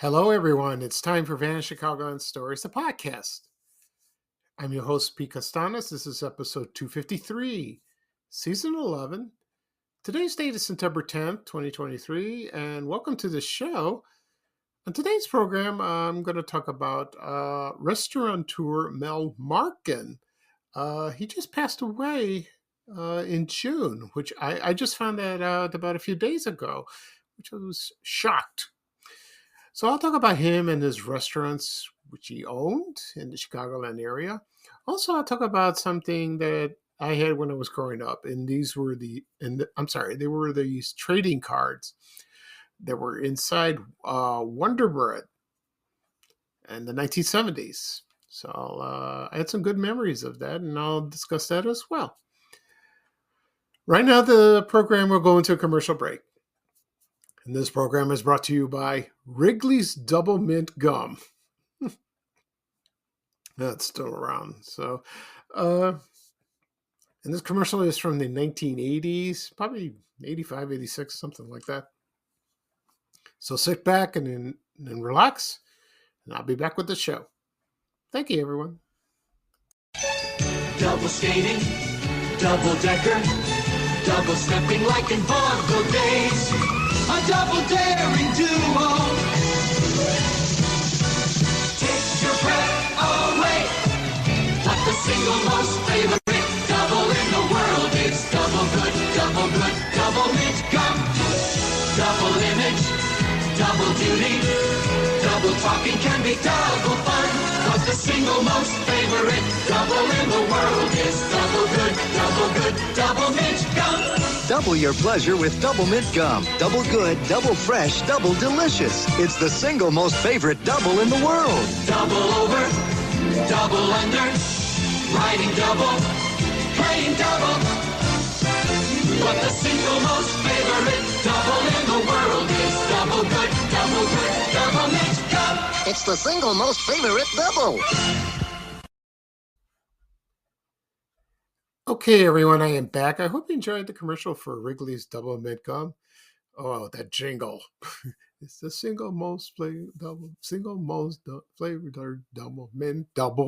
Hello, everyone. It's time for Vanished Chicagoan Stories, the podcast. I'm your host, Pete Costanis. This is episode 253, season 11. Today's date is September 10th, 2023, and welcome to the show. On today's program, I'm going to talk about Restaurateur Mel Markon. He just passed away in June, which I just found that out about a few days ago, which I was shocked. So I'll talk about him and his restaurants, which he owned in the Chicagoland area. Also, I'll talk about something that I had when I was growing up, and these were they were these trading cards that were inside Wonder Bread in the 1970s. So I had some good memories of that, and I'll discuss that as well. Right now, the program will go into a commercial break. And this program is brought to you by Wrigley's Double Mint Gum. That's still around. So, and this commercial is from the 1980s, probably 85, 86, something like that. So sit back and relax, and I'll be back with the show. Thank you, everyone. Double skating, double decker, double stepping like in vaudeville days. A double daring duo. Take your breath away. What the single most favorite double in the world is. Double good, double mint gum. Double image, double duty. Double talking can be double fun. What the single most favorite double in the world is. Double good, double mint gum. Double your pleasure with Double Mint Gum. Double good, double fresh, double delicious. It's the single most favorite double in the world. Double over, double under, riding double, playing double. But the single most favorite double in the world is double good, double mint gum. It's the single most favorite double. Okay, everyone, I am back. I hope you enjoyed the commercial for Wrigley's Double Mint Gum. Oh, that jingle. It's the single most flavored double mint gum.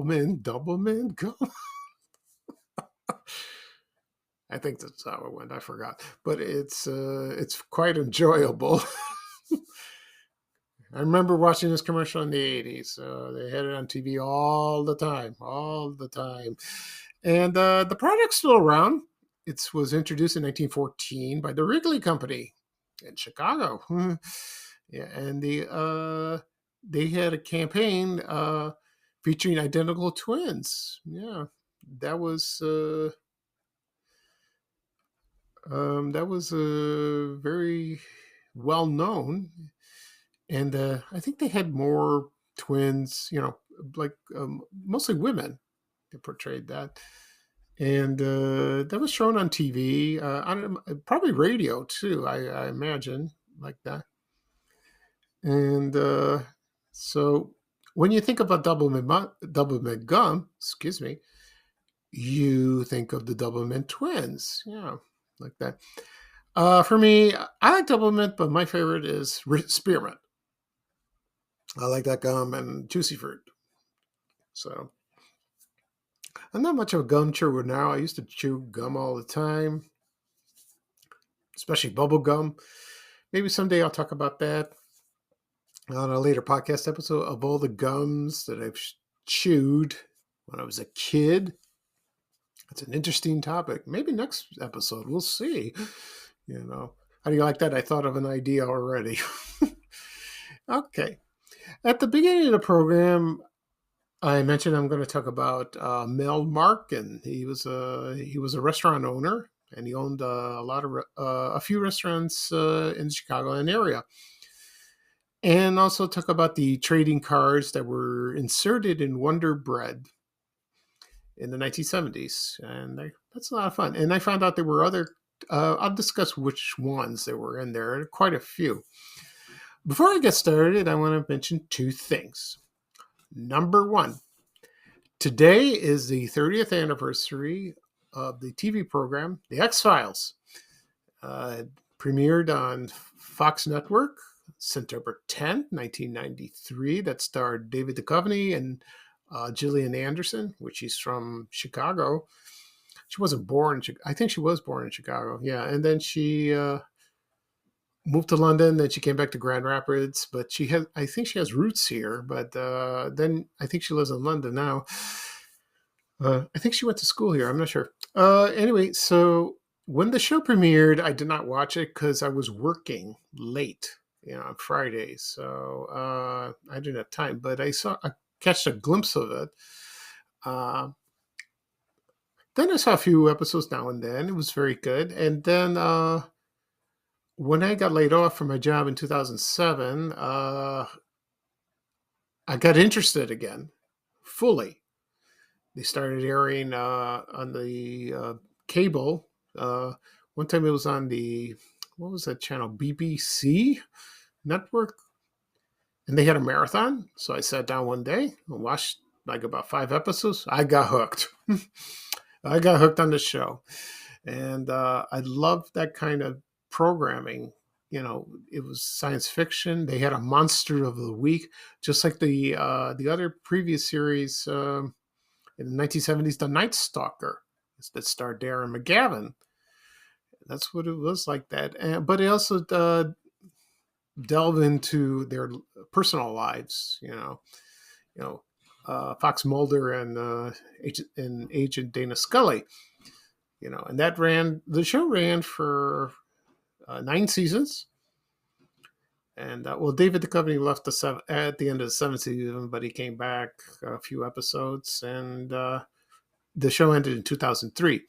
I think that's how it went. I forgot. But it's quite enjoyable. I remember watching this commercial in the 80s. They had it on TV all the time. And the product's still around. It was introduced in 1914 by the Wrigley Company in Chicago. Yeah, and they had a campaign featuring identical twins. Yeah, that was very well known, and I think they had more twins. Like mostly women. They portrayed that, and that was shown on TV, on probably radio too. I imagine like that. And so when you think about double mint gum, excuse me, you think of the double mint twins, yeah, like that. For me, I like double mint, but my favorite is spearmint. I like that gum and juicy fruit. So. I'm not much of a gum chewer now. I used to chew gum all the time, especially bubble gum. Maybe someday I'll talk about that on a later podcast episode of all the gums that I've chewed when I was a kid. That's an interesting topic. Maybe next episode, we'll see. How do you like that? I thought of an idea already. Okay. At the beginning of the program, I mentioned I'm going to talk about Mel Markon. He was a restaurant owner, and he owned a few restaurants in the Chicagoland area. And also talk about the trading cards that were inserted in Wonder Bread in the 1970s, and that's a lot of fun. And I found out there were other. I'll discuss which ones there were in there. Quite a few. Before I get started, I want to mention two things. Number one, today is the 30th anniversary of the TV program The X-Files. Premiered on Fox Network September 10th, 1993. That starred David Duchovny and Gillian Anderson, which she's from Chicago. She wasn't born. I think she was born in Chicago. Yeah, and then she moved to London. Then she came back to Grand Rapids. But I think she has roots here. But then I think she lives in London now. I think she went to school here. I'm not sure. Anyway, so when the show premiered, I did not watch it because I was working late, on Fridays. So I didn't have time. But I catch a glimpse of it. Then I saw a few episodes now and then. It was very good. And then when I got laid off from my job in 2007, I got interested again, fully. They started airing on the cable. One time it was on what was that channel? BBC network. And they had a marathon. So I sat down one day and watched like about 5 episodes. I got hooked. I got hooked on the show. And I loved that kind of programming. It was science fiction. They had a monster of the week, just like the other previous series in the 1970s, The Night Stalker, that starred Darren McGavin. That's what it was like that. But it also delve into their personal lives, Fox Mulder and Agent Dana Scully, and the show ran for 9 seasons. And David Duchovny left at the end of the 7th season, but he came back a few episodes, and the show ended in 2003.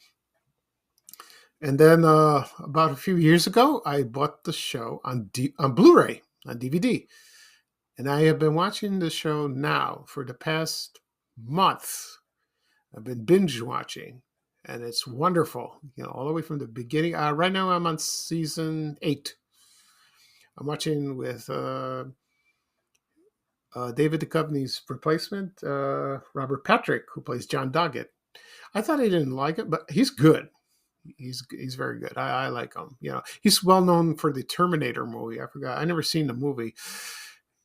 And then about a few years ago, I bought the show on Blu-ray, on DVD. And I have been watching the show now for the past month. I've been binge watching, and it's wonderful, all the way from the beginning. Right now I'm on season 8. I'm watching with David Duchovny's replacement, Robert Patrick, who plays John Doggett. I thought I didn't like it, but he's good. He's very good. I like him. He's well known for the Terminator movie. I forgot. I never seen the movie,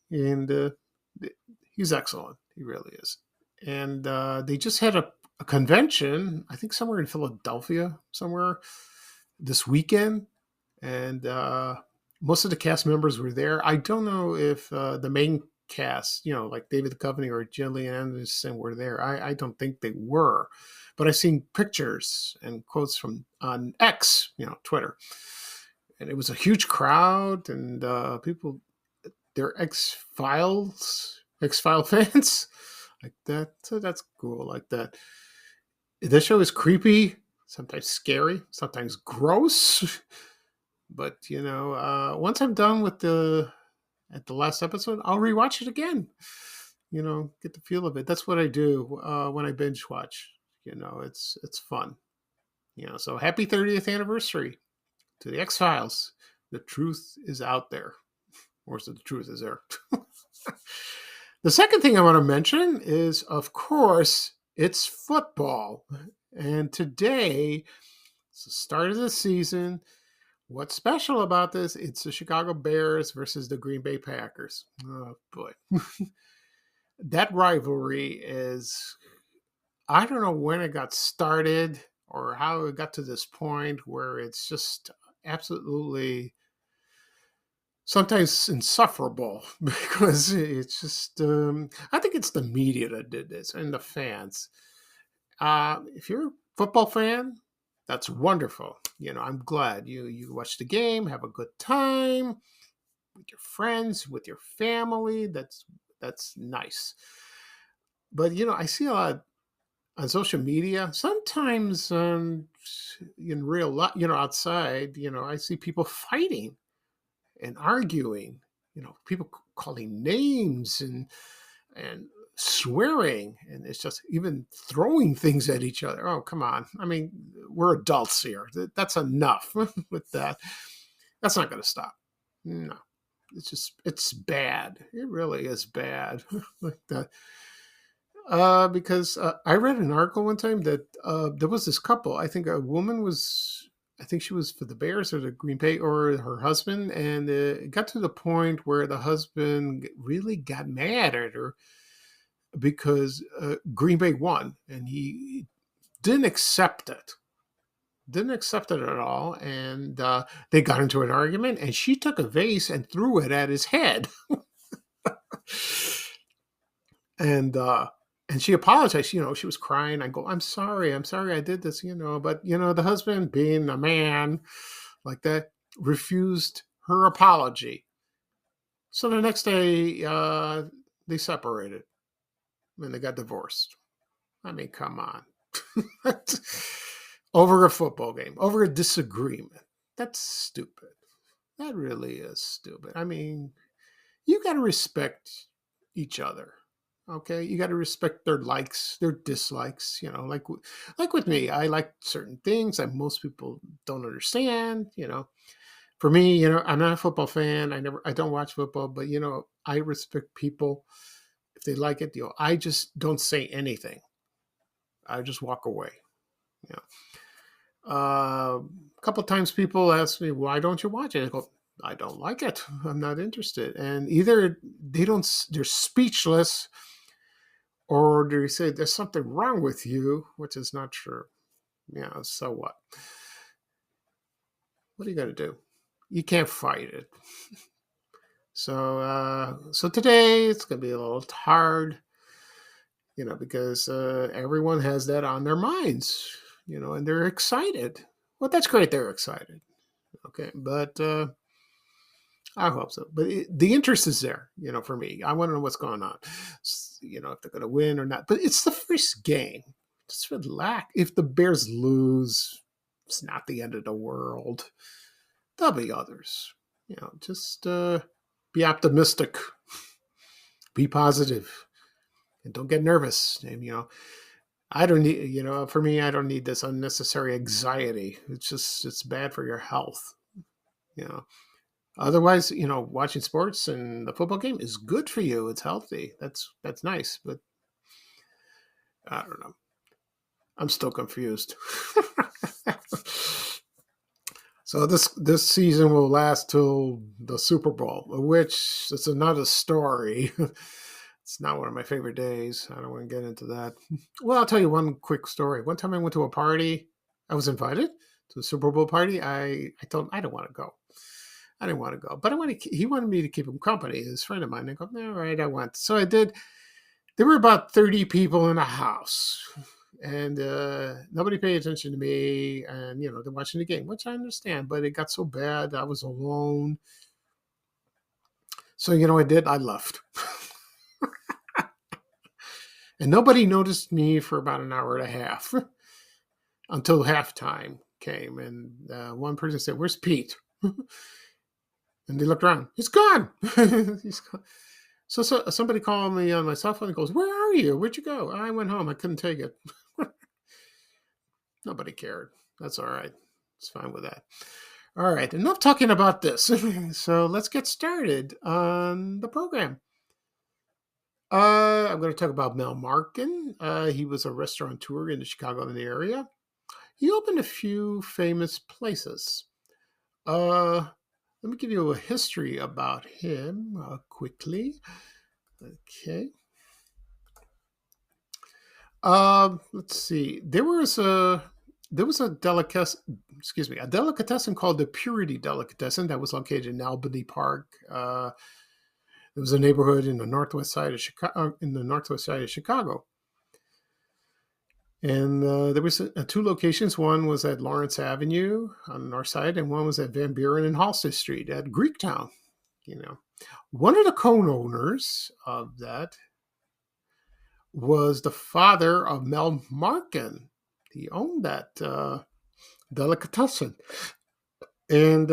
and he's excellent. He really is. And they just had a convention, I think somewhere in Philadelphia, somewhere this weekend, and most of the cast members were there. I don't know if the main cast, like David Duchovny or Gillian Anderson, were there. I don't think they were. But I've seen pictures and quotes on X, Twitter. And it was a huge crowd, and people, they're X-File fans like that. So that's cool, like that. The show is creepy, sometimes scary, sometimes gross. But, once I'm done at the last episode, I'll rewatch it again. Get the feel of it. That's what I do when I binge watch. It's fun. So happy 30th anniversary to the X-Files. The truth is out there. Or so the truth is there. The second thing I want to mention is, of course, it's football. And today, it's the start of the season. What's special about this? It's the Chicago Bears versus the Green Bay Packers. Oh, boy. That rivalry is... I don't know when it got started or how it got to this point where it's just absolutely sometimes insufferable, because it's just, I think it's the media that did this and the fans. If you're a football fan, that's wonderful. I'm glad you watch the game, have a good time with your friends, with your family. That's nice. But, I see a lot on social media, sometimes in real life, outside, I see people fighting and arguing, people calling names and swearing, and it's just even throwing things at each other. Oh, come on. I mean, we're adults here. That's enough with that. That's not going to stop. No. It's bad. It really is bad. Like that. Because I read an article one time that there was this couple. I think a woman was, I think she was for the Bears or the Green Bay or her husband, and it got to the point where the husband really got mad at her because Green Bay won, and he didn't accept it. Didn't accept it at all, and they got into an argument, and she took a vase and threw it at his head. And she apologized. She was crying. I go, I'm sorry I did this, but the husband, being a man like that, refused her apology. So the next day they separated and they got divorced. I mean, come on. Over a football game, over a disagreement. That's stupid. That really is stupid. I mean, you got to respect each other. Okay, you got to respect their likes, their dislikes. Like with me, I like certain things that most people don't understand. For me, I'm not a football fan. I don't watch football, but I respect people if they like it. I just don't say anything. I just walk away. A couple of times people ask me, why don't you watch it? I go, I don't like it. I'm not interested. And either they're speechless, or they say there's something wrong with you, which is not true. So what? What are you going to do? You can't fight it. So today it's going to be a little hard, because everyone has that on their minds, and they're excited. Well, that's great. They're excited. Okay. But I hope so. But the interest is there, for me. I want to know what's going on, if they're going to win or not. But it's the first game. Just relax. If the Bears lose, it's not the end of the world. There'll be others. Just be optimistic. Be positive. And don't get nervous. And, I don't need, for me, I don't need this unnecessary anxiety. It's bad for your health. Otherwise, watching sports and the football game is good for you. It's healthy. That's nice. But I don't know. I'm still confused. So this season will last till the Super Bowl, which is another story. It's not one of my favorite days. I don't want to get into that. Well, I'll tell you one quick story. One time I went to a party. I was invited to a Super Bowl party. I told him I don't want to go. I didn't want to go, but he wanted me to keep him company. His friend of mine. I go, all right, I went. So I did. There were about 30 people in a house, and nobody paid attention to me. And they're watching the game, which I understand. But it got so bad, I was alone. So I did. I left, and nobody noticed me for about an hour and a half until halftime came, and one person said, "Where's Pete?" And they looked around. He's gone. He's gone. So somebody called me on my cell phone and goes, "Where are you? Where'd you go?" I went home. I couldn't take it. Nobody cared. That's all right. It's fine with that. All right. Enough talking about this. So let's get started on the program. I'm going to talk about Mel Markon. He was a restaurateur in the Chicago area. He opened a few famous places. Let me give you a history about him quickly. Okay. Let's see. There was a delicatessen called the Purity Delicatessen that was located in Albany Park. It was a neighborhood in the northwest side of Chicago. And there was two locations. One was at Lawrence Avenue on the north side, and one was at Van Buren and Halsted Street at Greektown. One of the co-owners of that was the father of Mel Markon. He owned that delicatessen. And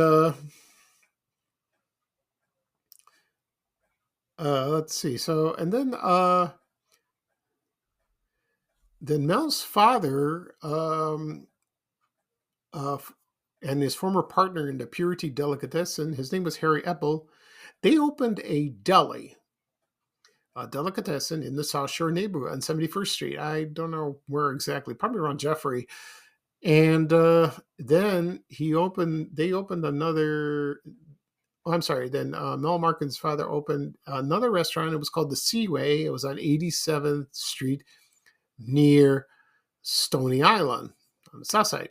let's see. So, and then Mel's father uh, and his former partner in the Purity Delicatessen, his name was Harry Eppel, they opened a deli, a delicatessen in the South Shore neighborhood on 71st Street. I don't know where exactly, probably around Jeffrey. And then they opened another. Oh, I'm sorry. Then Mel Markon's father opened another restaurant. It was called the Seaway. It was on 87th Street near Stony Island on the south side.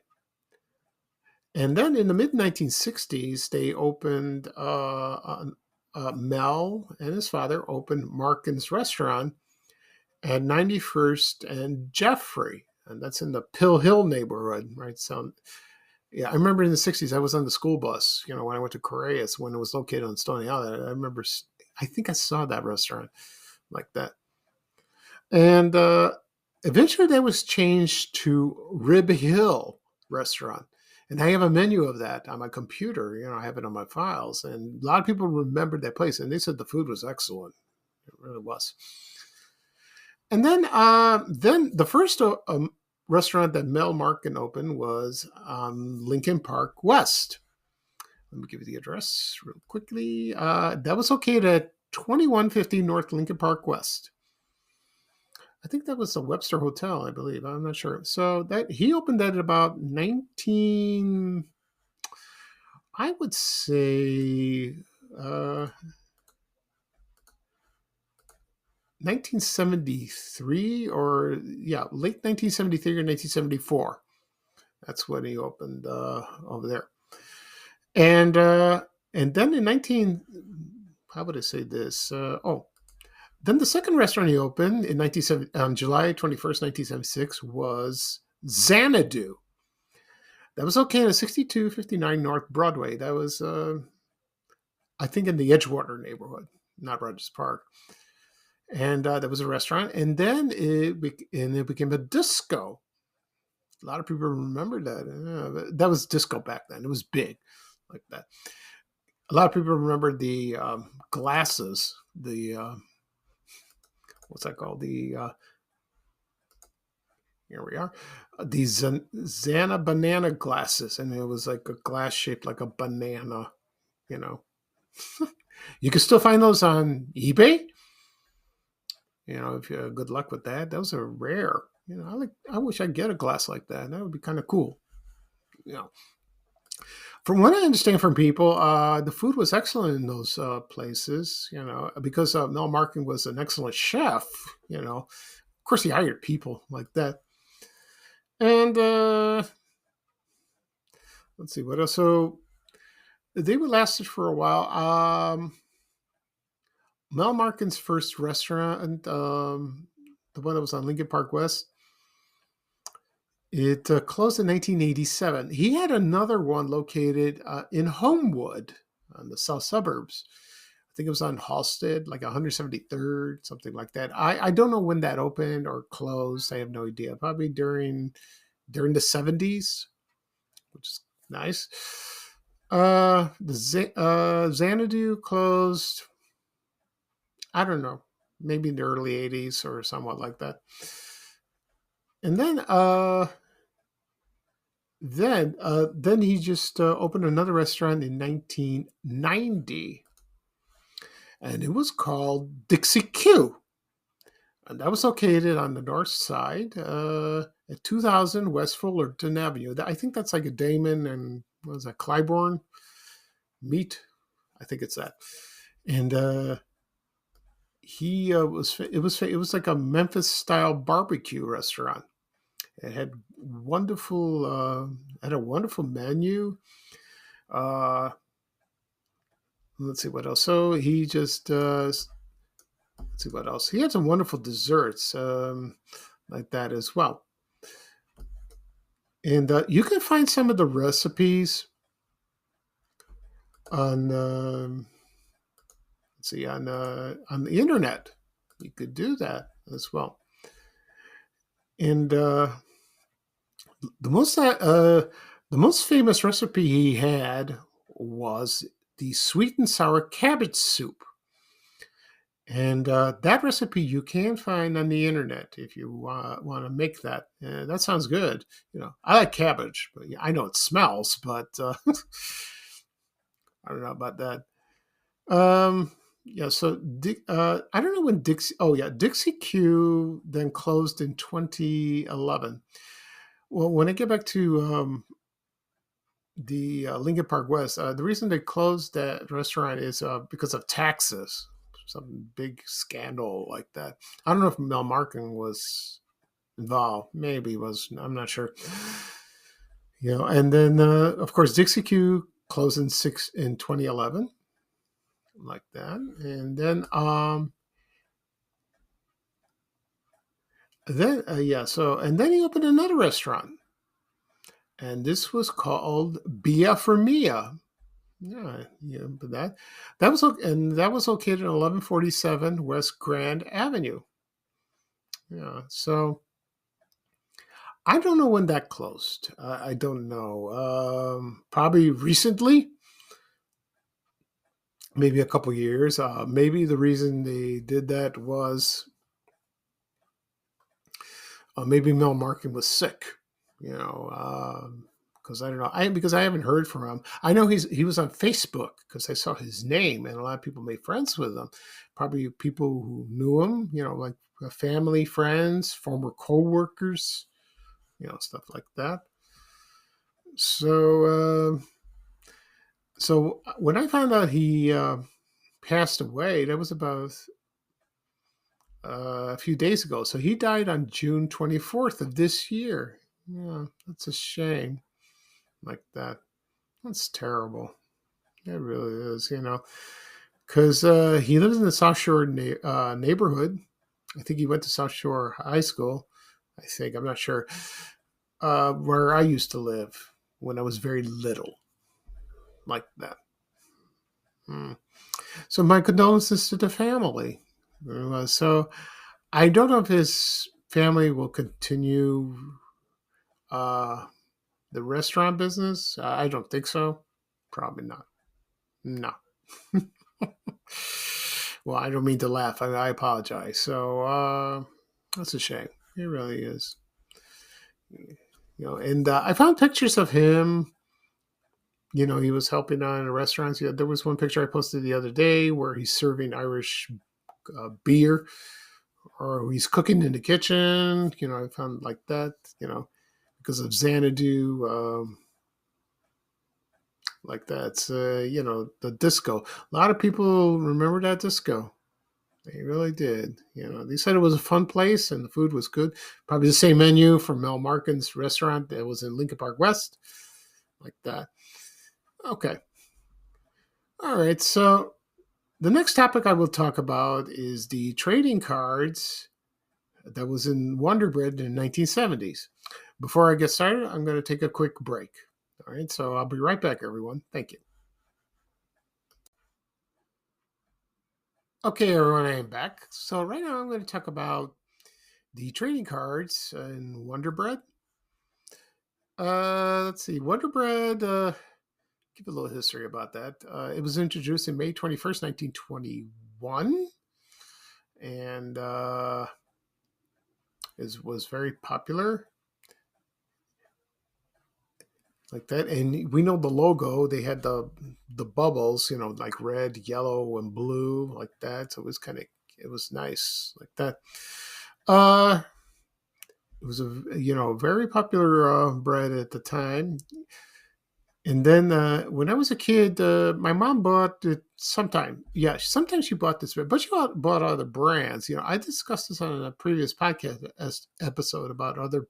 And then in the mid 1960s, they opened, Mel and his father opened Markon's restaurant at 91st and Jeffrey. And that's in the Pill Hill neighborhood, right? So, yeah, I remember in the 60s, I was on the school bus, when I went to Correas, when it was located on Stony Island. I remember, I think I saw that restaurant like that. And eventually that was changed to Rib Hill Restaurant. And I have a menu of that on my computer. I have it on my files. And a lot of people remembered that place. And they said the food was excellent. It really was. And then the first restaurant that Mel Markon opened was Lincoln Park West. Let me give you the address real quickly. That was located at 2150 North Lincoln Park West. I think that was a Webster Hotel, I believe. I'm not sure. So that he opened that at about 1973 or late 1973 or 1974. That's when he opened over there. And then in how would I say this? Then the second restaurant he opened on July 21st, 1976 was Xanadu. That was located at 6259 North Broadway. That was, I think, in the Edgewater neighborhood, not Rogers Park. And that was a restaurant. And then it became a disco. A lot of people remember that. That was disco back then. It was big like that. A lot of people remember the glasses, what's that called? Here we are. The Zana banana glasses. And it was like a glass shaped like a banana, You can still find those on eBay. If you have good luck with that. Those are rare. I wish I'd get a glass like that. That would be kind of cool. From what I understand from people, the food was excellent in those places, because Mel Markon was an excellent chef, Of course, he hired people like that. And let's see, what else? So they would lasted for a while. Mel Markon's first restaurant, the one that was on Lincoln Park West, it closed in 1987. He had another one located in Homewood on the south suburbs. I think it was on Halsted, like 173rd, something like that. I don't know when that opened or closed. I have no idea. Probably during the 70s, which is nice. The Xanadu closed, I don't know, maybe in the early 80s or somewhat like that. And then he just opened another restaurant in 1990, and it was called Dixie Q, and that was located on the north side at 2000 West Fullerton Avenue. I think that's like a Damon and what was that, Clybourne meet? I think it's that. And it was like a Memphis style barbecue restaurant. It had a wonderful menu. Let's see what else. So he just let's see what else. He had some wonderful desserts like that as well. And you can find some of the recipes on on the internet. You could do that as well. And the The most famous recipe he had was the sweet and sour cabbage soup. And that recipe you can find on the internet if you want to make that. That sounds good. I like cabbage, but I know it smells, but I don't know about that. Yeah, so I don't know when Dixie. Oh yeah, Dixie Q then closed in 2011. Well, when I get back to the Lincoln Park West, the reason they closed that restaurant is because of taxes. Some big scandal like that. I don't know if Mel Markon was involved. Maybe he was. I'm not sure. And then of course Dixie Q closed in 2011, like that, and then he opened another restaurant, and this was called Bia for Mia. Yeah, but that was located in 1147 West Grand Avenue. Yeah, so I don't know when that closed. I don't know. Probably recently, maybe a couple years. Maybe the reason they did that was maybe Mel Markin was sick. Because I don't know. Because I haven't heard from him. I know he was on Facebook because I saw his name, and a lot of people made friends with him. Probably people who knew him. Like family, friends, former coworkers. Stuff like that. So when I found out he passed away, that was about a few days ago. So he died on June 24th of this year. Yeah, that's a shame. Like that. That's terrible. It really is, because he lives in the South Shore neighborhood. I think he went to South Shore High School. I think, I'm not sure, where I used to live when I was very little, like that. So my condolences to the family. So I don't know if his family will continue the restaurant business. I don't think so. Probably not. No. Well, I don't mean to laugh. I apologize. So that's a shame. It really is. And I found pictures of him. He was helping out in the restaurants. Yeah, there was one picture I posted the other day where he's serving Irish beer, or he's cooking in the kitchen. I found like that. Because of Xanadu. Like that's the disco. A lot of people remember that disco. They really did. They said it was a fun place and the food was good. Probably the same menu from Mel Markin's restaurant that was in Lincoln Park West, like that. Okay. All right. So the next topic I will talk about is the trading cards that was in Wonder Bread in the 1970s. Before I get started, I'm going to take a quick break. All right. So I'll be right back, everyone. Thank you. Okay, everyone, I am back. So right now I'm going to talk about the trading cards in Wonder Bread. Let's see. Wonder Bread, give a little history about that. It was introduced in May 21st, 1921. And it was very popular. Like that. And we know the logo, they had the bubbles, like red, yellow, and blue, like that. So it was nice, like that. It was a very popular bread at the time. And then when I was a kid, my mom bought it sometime. Yeah, sometimes she bought this bread, but she bought other brands. I discussed this on a previous podcast episode about other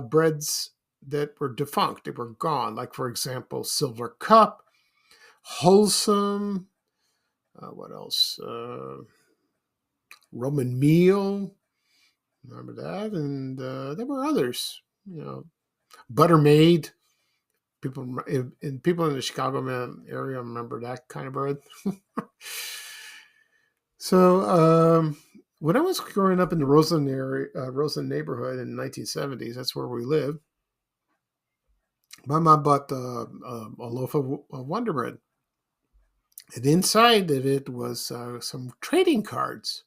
breads that were defunct. They were gone. Like, for example, Silver Cup, Wholesome, what else? Roman Meal. Remember that? And there were others. Buttermaid. People in the Chicago area remember that kind of bread. So when I was growing up in the Roseland area, Roseland neighborhood in the 1970s, that's where we lived. My mom bought a loaf of Wonder Bread, and inside of it was some trading cards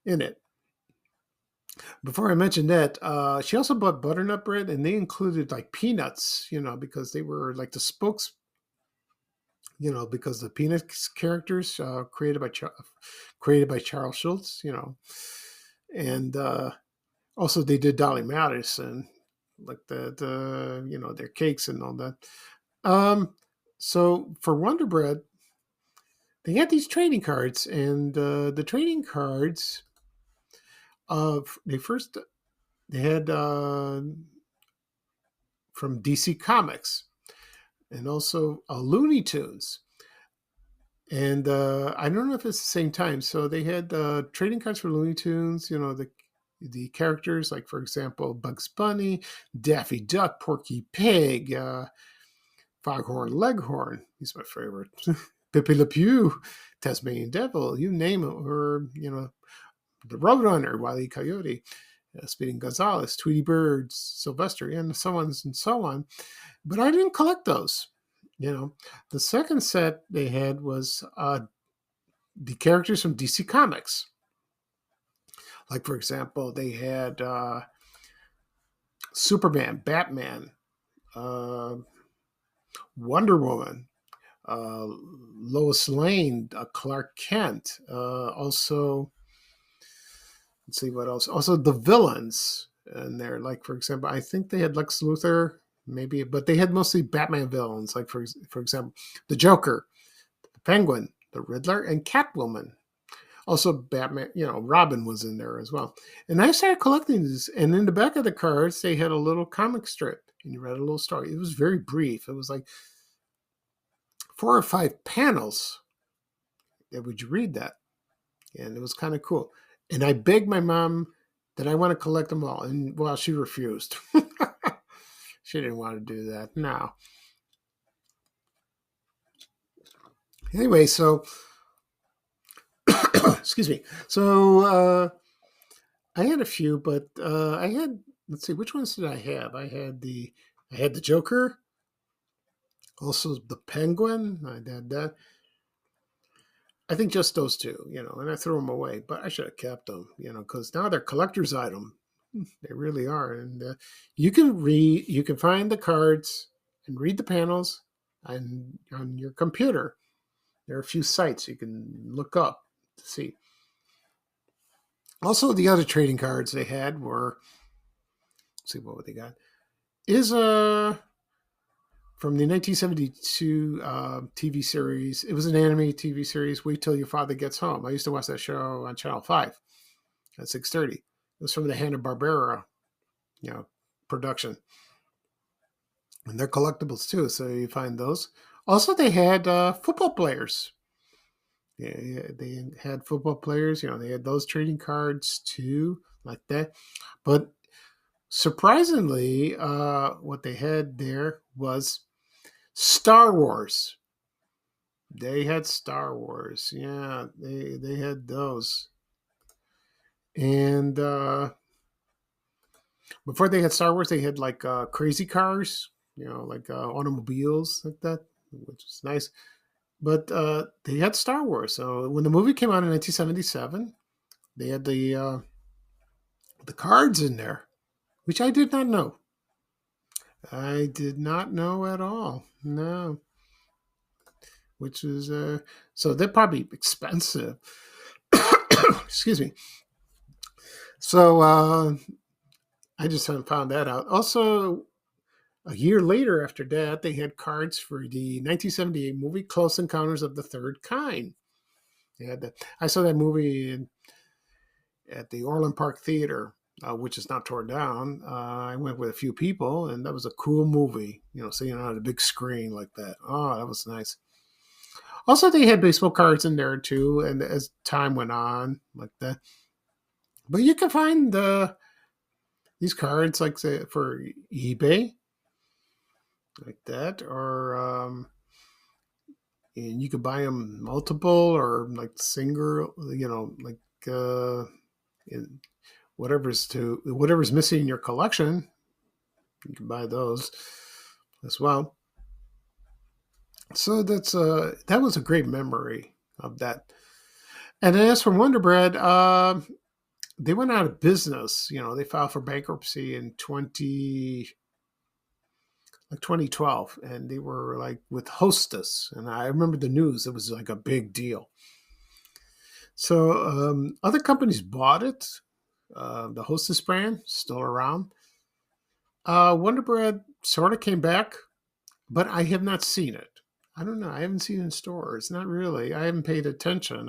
in it. Before I mentioned that, she also bought butternut bread, and they included like peanuts, because they were like the spokes, because the Peanuts characters created by Charles Schultz, and also they did Dolly Madison, like their cakes and all that. Um, so for Wonder Bread, they had these trading cards, and the trading cards of they had from DC Comics and also Looney Tunes. And I don't know if it's the same time. So they had trading cards for Looney Tunes. The characters, like for example, Bugs Bunny, Daffy Duck, Porky Pig, Foghorn Leghorn. He's my favorite. Pepe Le Pew, Tasmanian Devil, you name it, or the Roadrunner, Wile E. Coyote, Speeding Gonzales, Tweety Bird, Sylvester, and so on and so on. But I didn't collect those. The second set they had was the characters from DC Comics. Like, for example, they had Superman, Batman, uh, Wonder Woman, Lois Lane, Clark Kent. Also, let's see what else. Also, the villains in there. Like, for example, I think they had Lex Luthor, maybe, but they had mostly Batman villains. Like, for example, the Joker, the Penguin, the Riddler, and Catwoman. Also, Batman, Robin was in there as well. And I started collecting these. And in the back of the cards, they had a little comic strip, and you read a little story. It was very brief. It was like 4 or 5 panels. And would you read that? And it was kind of cool. And I begged my mom that I want to collect them all. And, well, she refused. She didn't want to do that. No. Anyway, so excuse me. So I had a few, but I had, let's see, which ones did I have? I had the Joker, also the Penguin. I had that. I think just those two, and I threw them away, but I should have kept them, because now they're collector's item. They really are, and you can find the cards and read the panels on your computer. There are a few sites you can look up to see. Also, the other trading cards they had were, let's see what they got. Is from the 1972 TV series. It was an anime TV series. Wait till your father gets home. I used to watch that show on Channel 5 at 6:30. It was from the Hanna-Barbera, production, and they're collectibles too. So you find those. Also, they had football players. Yeah, they had football players. They had those trading cards too, like that. But surprisingly, what they had there was Star Wars. They had Star Wars. Yeah, they had those. And before they had Star Wars, they had like crazy cars, like automobiles like that, which was nice. But they had Star Wars. So when the movie came out in 1977, they had the cards in there, which I did not know. I did not know at all. No, which was so they're probably expensive. Excuse me. So I just haven't found that out. Also, a year later after that, they had cards for the 1978 movie Close Encounters of the Third Kind. They had that. I saw that movie at the Orland Park Theater, which is not torn down. I went with a few people, and that was a cool movie, seeing it on a big screen like that. Oh, that was nice. Also, they had baseball cards in there too, and as time went on, like that. But you can find these cards, like say, for eBay, like that, or and you could buy them multiple or like single, like whatever's missing in your collection, you can buy those. as well. So that was a great memory of that. And then as for Wonder Bread, they went out of business. They filed for bankruptcy in 2012, and they were like with Hostess. And I remember the news; it was like a big deal. So other companies bought it. The Hostess brand still around. Wonder Bread sort of came back, but I have not seen it. I don't know. I haven't seen it in stores. Not really. I haven't paid attention.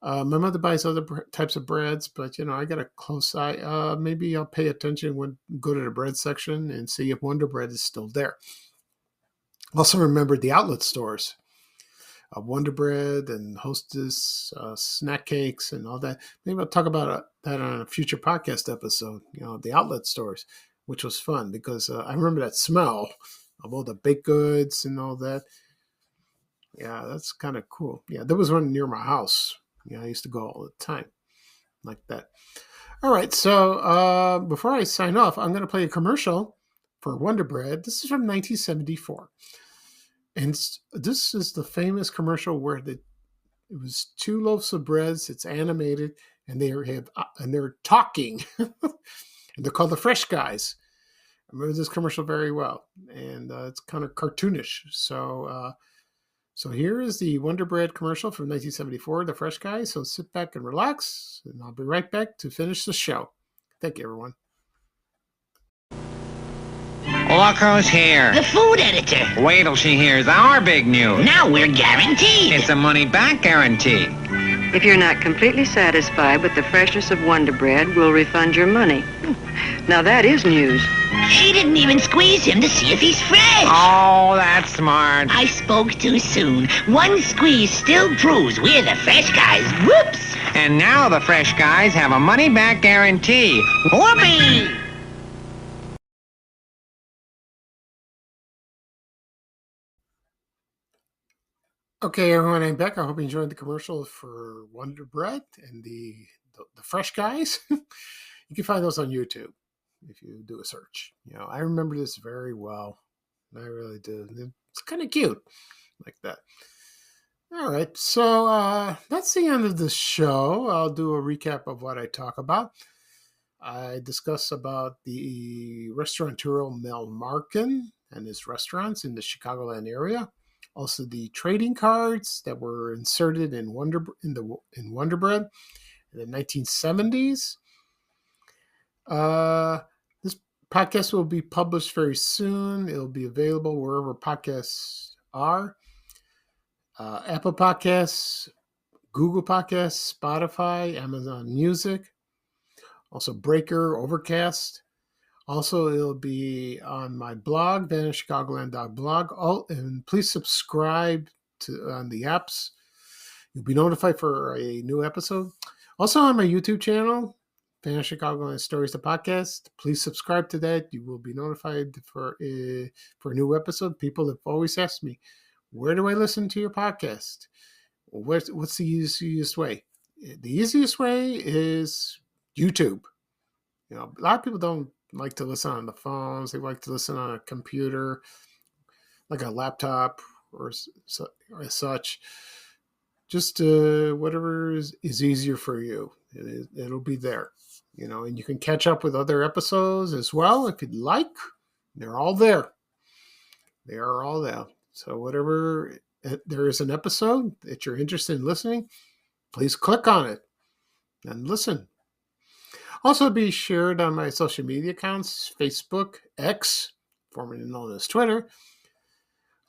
My mother buys other types of breads, but I got a close eye. Maybe I'll pay attention when go to the bread section and see if Wonder Bread is still there. Also, remember the outlet stores, Wonder Bread and Hostess snack cakes and all that. Maybe I'll talk about that on a future podcast episode. The outlet stores, which was fun because I remember that smell of all the baked goods and all that. Yeah, that's kind of cool. Yeah, there was one near my house. I used to go all the time like that. All right, so before I sign off, I'm going to play a commercial for Wonder Bread. This is from 1974. And this is the famous commercial where it was two loaves of breads. It's animated, and they're talking, and they're called the Fresh Guys. I remember this commercial very well, and it's kind of cartoonish. So here is the Wonder Bread commercial from 1974, the Fresh Guys. So sit back and relax, and I'll be right back to finish the show. Thank you, everyone. Look who's here. The food editor. Wait till she hears our big news. Now we're guaranteed. It's a money-back guarantee. If you're not completely satisfied with the freshness of Wonder Bread, we'll refund your money. Now that is news. She didn't even squeeze him to see if he's fresh. Oh, that's smart. I spoke too soon. One squeeze still proves we're the Fresh Guys. Whoops. And now the Fresh Guys have a money-back guarantee. Whoopee! Okay, everyone, I'm back. I hope you enjoyed the commercial for Wonder Bread and the Fresh Guys. You can find those on YouTube if you do a search. I remember this very well. I really do. It's kind of cute like that. All right, so that's the end of the show. I'll do a recap of what I talk about. I discuss about the Restaurateur Mel Markon and his restaurants in the Chicagoland area. Also, the trading cards that were inserted in Wonder Bread in the 1970s. This podcast will be published very soon. It'll be available wherever podcasts are. Apple Podcasts, Google Podcasts, Spotify, Amazon Music. Also, Breaker, Overcast. Also, it'll be on my blog, vanishchicagoland.blog. And please subscribe on the apps. You'll be notified for a new episode. Also on my YouTube channel, Vanish Chicagoland Stories, the podcast. Please subscribe to that. You will be notified for a new episode. People have always asked me, where do I listen to your podcast? What's the easiest way? The easiest way is YouTube. A lot of people don't like to listen on the phones. They like to listen on a computer, like a laptop or such. Just whatever is easier for you. It'll be there, and you can catch up with other episodes as well if you'd like. They're all there. They are all there. So whatever there is an episode that you're interested in listening, please click on it and listen. Also be shared on my social media accounts, Facebook, X, formerly known as Twitter.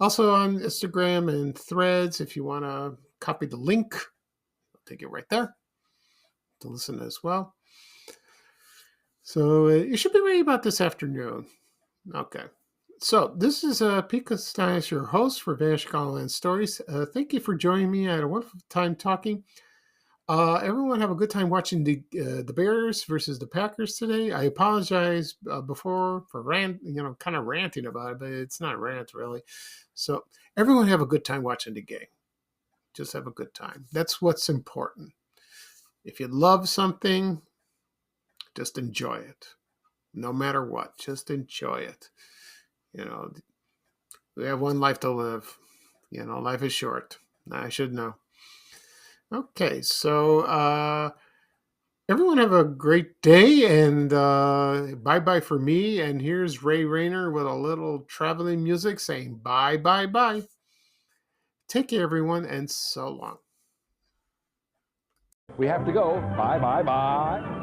Also on Instagram and Threads. If you want to copy the link, I'll take it right there to listen as well. So it should be ready about this afternoon. Okay. So this is Pika Stein, your host for Vanish Chicagoland Stories. Thank you for joining me. I had a wonderful time talking. Everyone have a good time watching the Bears versus the Packers today. I apologize before for kind of ranting about it, but it's not rant really. So everyone have a good time watching the game. Just have a good time. That's what's important. If you love something, just enjoy it. No matter what, just enjoy it. You know, we have one life to live. You know, life is short. I should know. Okay, so everyone have a great day, and bye-bye for me. And here's Ray Rayner with a little traveling music saying bye, bye, bye. Take care, everyone, and so long. We have to go. Bye, bye, bye.